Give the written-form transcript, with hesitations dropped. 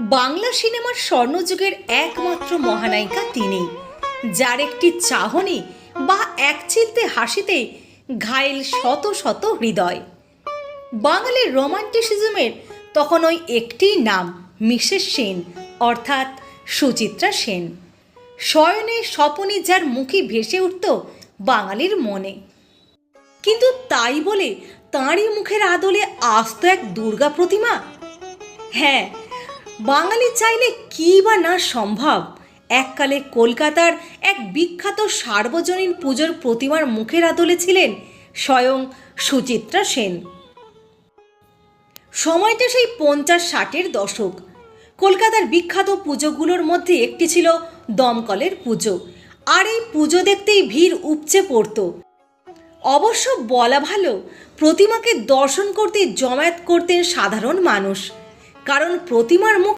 বাংলা সিনেমার স্বর্ণযুগের একমাত্র মহানায়িকা তিনিই, যার একটি চাহনি বা একচিলতে হাসিতে ঘায়েল শত শত হৃদয়। বাঙালির রোমান্টিসিজমের তখন ওই একটিই নাম, মিসেস সেন, অর্থাৎ সুচিত্রা সেন। শয়নে স্বপনে যার মুখে ভেসে উঠত বাঙালির মনে। কিন্তু তাই বলে তাঁরই মুখের আদলে আসত এক দুর্গা প্রতিমা? হ্যাঁ, বাঙালি চাইলে কী বা না সম্ভব। এককালে কলকাতার এক বিখ্যাত সার্বজনীন পুজোর প্রতিমার মুখের আদলে ছিলেন স্বয়ং সুচিত্রা সেন। সময়টা সেই 50-60-এর দশক। কলকাতার বিখ্যাত পুজোগুলোর মধ্যে একটি ছিল দমকলের পুজো, আর এই পুজো দেখতেই ভিড় উপচে পড়ত। অবশ্য বলা ভালো, প্রতিমাকে দর্শন করতে জমায়েত করতেন সাধারণ মানুষ, কারণ প্রতিমার মুখ